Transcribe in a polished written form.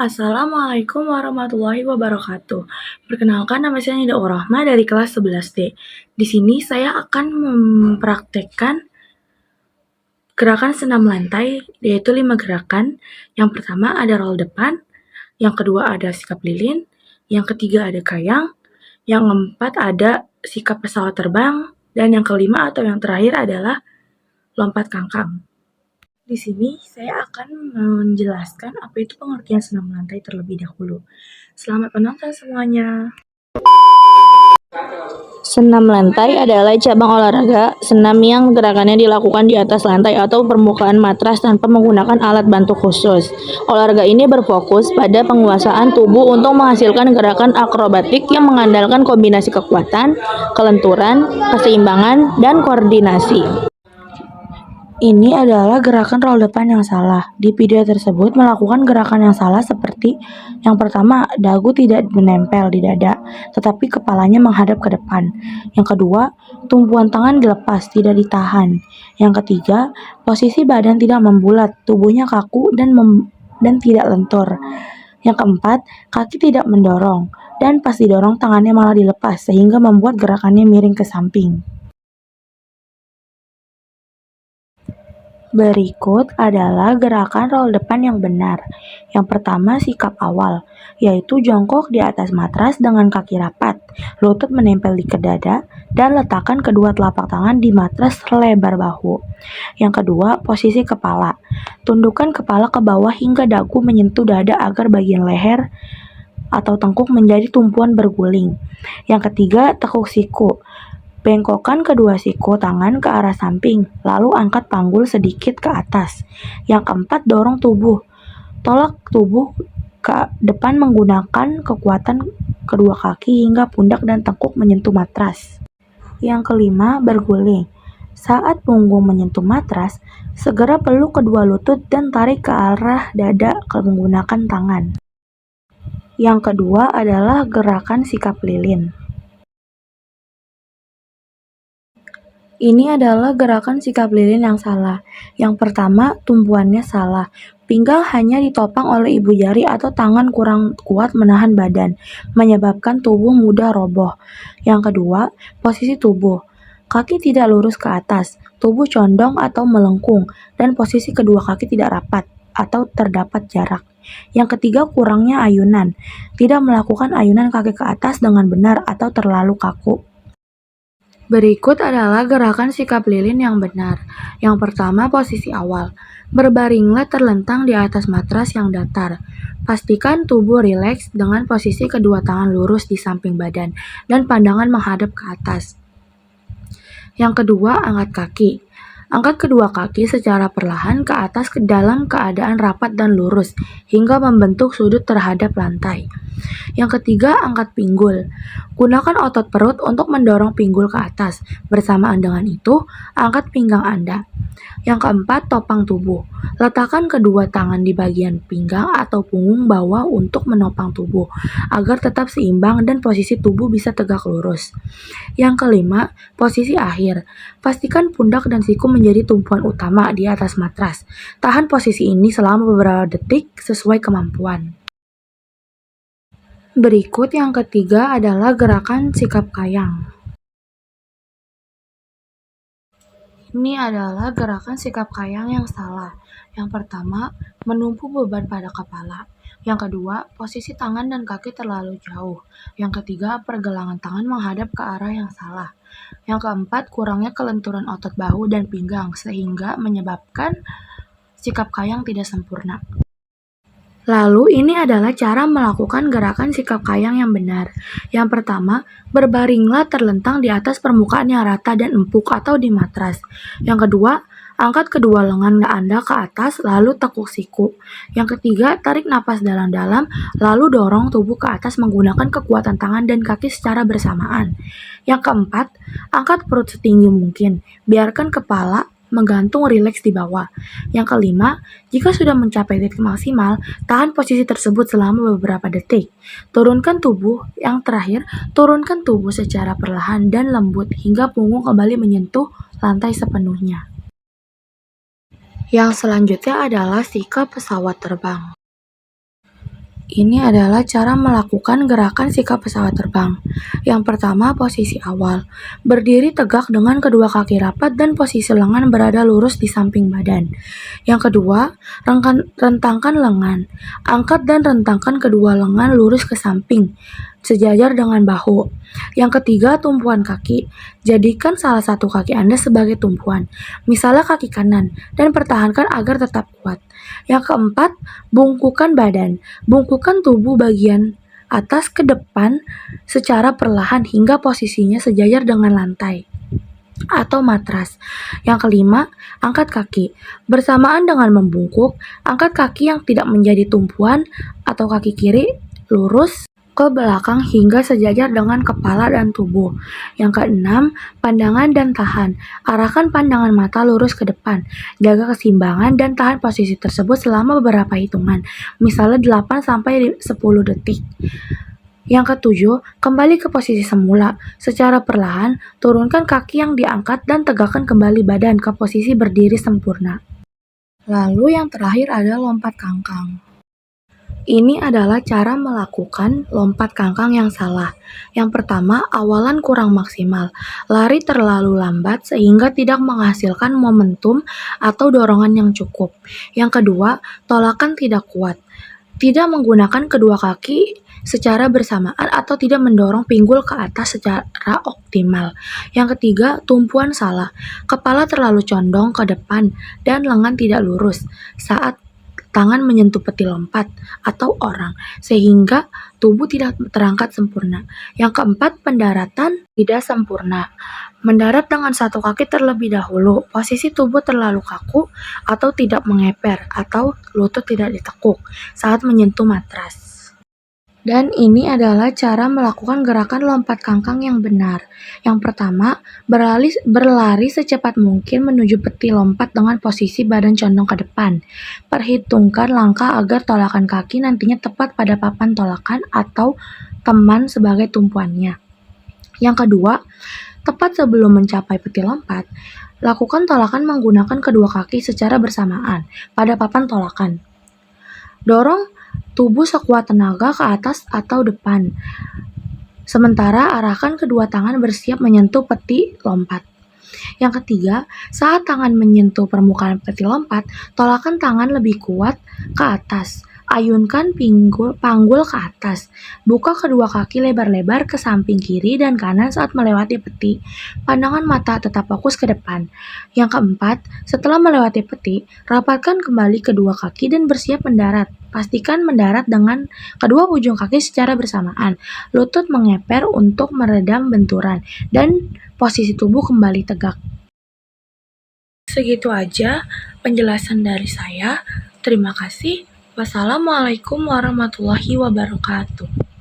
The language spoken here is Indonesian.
Assalamualaikum warahmatullahi wabarakatuh. Perkenalkan, nama saya Nida Urahma dari kelas 11D. Di sini saya akan mempraktekkan gerakan senam lantai, yaitu 5 gerakan. Yang pertama ada roll depan, yang kedua ada sikap lilin, yang ketiga ada kayang, yang keempat ada sikap pesawat terbang, dan yang kelima atau yang terakhir adalah lompat kangkang. Di sini saya akan menjelaskan apa itu pengertian senam lantai terlebih dahulu. Selamat menonton semuanya. Senam lantai adalah cabang olahraga senam yang gerakannya dilakukan di atas lantai atau permukaan matras tanpa menggunakan alat bantu khusus. Olahraga ini berfokus pada penguasaan tubuh untuk menghasilkan gerakan akrobatik yang mengandalkan kombinasi kekuatan, kelenturan, keseimbangan, dan koordinasi. Ini adalah gerakan roll depan yang salah. Di video tersebut melakukan gerakan yang salah seperti yang pertama, dagu tidak menempel di dada, tetapi kepalanya menghadap ke depan. Yang kedua, tumpuan tangan dilepas, tidak ditahan. Yang ketiga, posisi badan tidak membulat, tubuhnya kaku dan tidak lentur. Yang keempat, kaki tidak mendorong, dan pas didorong tangannya malah dilepas sehingga membuat gerakannya miring ke samping. Berikut adalah gerakan roll depan yang benar. Yang pertama, sikap awal, yaitu jongkok di atas matras dengan kaki rapat, lutut menempel di dada, dan letakkan kedua telapak tangan di matras selebar bahu. Yang kedua, posisi kepala. Tundukkan kepala ke bawah hingga dagu menyentuh dada agar bagian leher atau tengkuk menjadi tumpuan berguling. Yang ketiga, tekuk siku. Bengkokkan kedua siku tangan ke arah samping, lalu angkat panggul sedikit ke atas. Yang keempat, dorong tubuh. Tolak tubuh ke depan menggunakan kekuatan kedua kaki hingga pundak dan tengkuk menyentuh matras. Yang kelima, berguling. Saat punggung menyentuh matras, segera peluk kedua lutut dan tarik ke arah dada menggunakan tangan. Yang kedua adalah gerakan sikap lilin. Ini adalah gerakan sikap lilin yang salah. Yang pertama, tumpuannya salah. Pinggang hanya ditopang oleh ibu jari atau tangan kurang kuat menahan badan, menyebabkan tubuh mudah roboh. Yang kedua, posisi tubuh. Kaki tidak lurus ke atas, tubuh condong atau melengkung, dan posisi kedua kaki tidak rapat atau terdapat jarak. Yang ketiga, kurangnya ayunan. Tidak melakukan ayunan kaki ke atas dengan benar atau terlalu kaku. Berikut adalah gerakan sikap lilin yang benar. Yang pertama, posisi awal. Berbaringlah terlentang di atas matras yang datar. Pastikan tubuh rileks dengan posisi kedua tangan lurus di samping badan dan pandangan menghadap ke atas. Yang kedua, angkat kaki. Angkat kedua kaki secara perlahan ke atas ke dalam keadaan rapat dan lurus hingga membentuk sudut terhadap lantai. Yang ketiga, angkat pinggul. Gunakan otot perut untuk mendorong pinggul ke atas. Bersamaan dengan itu, angkat pinggang Anda. Yang keempat, topang tubuh. Letakkan kedua tangan di bagian pinggang atau punggung bawah untuk menopang tubuh, agar tetap seimbang dan posisi tubuh bisa tegak lurus. Yang kelima, posisi akhir. Pastikan pundak dan siku menjadi tumpuan utama di atas matras. Tahan posisi ini selama beberapa detik sesuai kemampuan. Berikut yang ketiga adalah gerakan sikap kayang. Ini adalah gerakan sikap kayang yang salah. Yang pertama, menumpu beban pada kepala. Yang kedua, posisi tangan dan kaki terlalu jauh. Yang ketiga, pergelangan tangan menghadap ke arah yang salah. Yang keempat, kurangnya kelenturan otot bahu dan pinggang sehingga menyebabkan sikap kayang tidak sempurna. Lalu ini adalah cara melakukan gerakan sikap kayang yang benar. Yang pertama, berbaringlah terlentang di atas permukaan yang rata dan empuk atau di matras. Yang kedua, angkat kedua lengan Anda ke atas lalu tekuk siku. Yang ketiga, tarik napas dalam-dalam lalu dorong tubuh ke atas menggunakan kekuatan tangan dan kaki secara bersamaan. Yang keempat, angkat perut setinggi mungkin. Biarkan kepala menggantung rileks di bawah. Yang kelima, jika sudah mencapai titik maksimal, tahan posisi tersebut selama beberapa detik. Yang terakhir, turunkan tubuh secara perlahan dan lembut hingga punggung kembali menyentuh lantai sepenuhnya. Yang selanjutnya adalah sikap pesawat terbang. Ini adalah cara melakukan gerakan sikap pesawat terbang. Yang pertama, posisi awal. Berdiri tegak dengan kedua kaki rapat dan posisi lengan berada lurus di samping badan. Yang kedua, rentangkan lengan. Angkat dan rentangkan kedua lengan lurus ke samping, sejajar dengan bahu. Yang ketiga, tumpuan kaki. Jadikan salah satu kaki Anda sebagai tumpuan, misalnya kaki kanan, dan pertahankan agar tetap kuat. Yang keempat, bungkukan badan. Bungkukan tubuh bagian atas ke depan secara perlahan hingga posisinya sejajar dengan lantai atau matras. Yang kelima, angkat kaki. Bersamaan dengan membungkuk, angkat kaki yang tidak menjadi tumpuan atau kaki kiri lurus ke belakang hingga sejajar dengan kepala dan tubuh. Yang keenam, pandangan dan tahan. Arahkan pandangan mata lurus ke depan. Jaga keseimbangan dan tahan posisi tersebut selama beberapa hitungan, misalnya 8-10 detik. Yang ketujuh, kembali ke posisi semula. Secara perlahan, turunkan kaki yang diangkat dan tegakkan kembali badan ke posisi berdiri sempurna. Lalu yang terakhir adalah lompat kangkang. Ini adalah cara melakukan lompat kangkang yang salah. Yang pertama, awalan kurang maksimal. Lari terlalu lambat sehingga tidak menghasilkan momentum atau dorongan yang cukup. Yang kedua, tolakan tidak kuat. Tidak menggunakan kedua kaki secara bersamaan atau tidak mendorong pinggul ke atas secara optimal. Yang ketiga, tumpuan salah. Kepala terlalu condong ke depan dan lengan tidak lurus saat tangan menyentuh peti lompat atau orang, sehingga tubuh tidak terangkat sempurna. Yang keempat, pendaratan tidak sempurna. Mendarat dengan satu kaki terlebih dahulu, posisi tubuh terlalu kaku atau tidak mengeper, atau lutut tidak ditekuk saat menyentuh matras. Dan ini adalah cara melakukan gerakan lompat kangkang yang benar. Yang pertama, berlari secepat mungkin menuju peti lompat dengan posisi badan condong ke depan. Perhitungkan langkah agar tolakan kaki nantinya tepat pada papan tolakan atau teman sebagai tumpuannya. Yang kedua, tepat sebelum mencapai peti lompat, lakukan tolakan menggunakan kedua kaki secara bersamaan pada papan tolakan. Dorong tubuh sekuat tenaga ke atas atau depan. Sementara arahkan kedua tangan bersiap menyentuh peti lompat. Yang ketiga, saat tangan menyentuh permukaan peti lompat, tolakan tangan lebih kuat ke atas. Ayunkan panggul ke atas. Buka kedua kaki lebar-lebar ke samping kiri dan kanan saat melewati peti. Pandangan mata tetap fokus ke depan. Yang keempat, setelah melewati peti, rapatkan kembali kedua kaki dan bersiap mendarat. Pastikan mendarat dengan kedua ujung kaki secara bersamaan. Lutut mengeper untuk meredam benturan dan posisi tubuh kembali tegak. Segitu aja penjelasan dari saya. Terima kasih. Wassalamualaikum warahmatullahi wabarakatuh.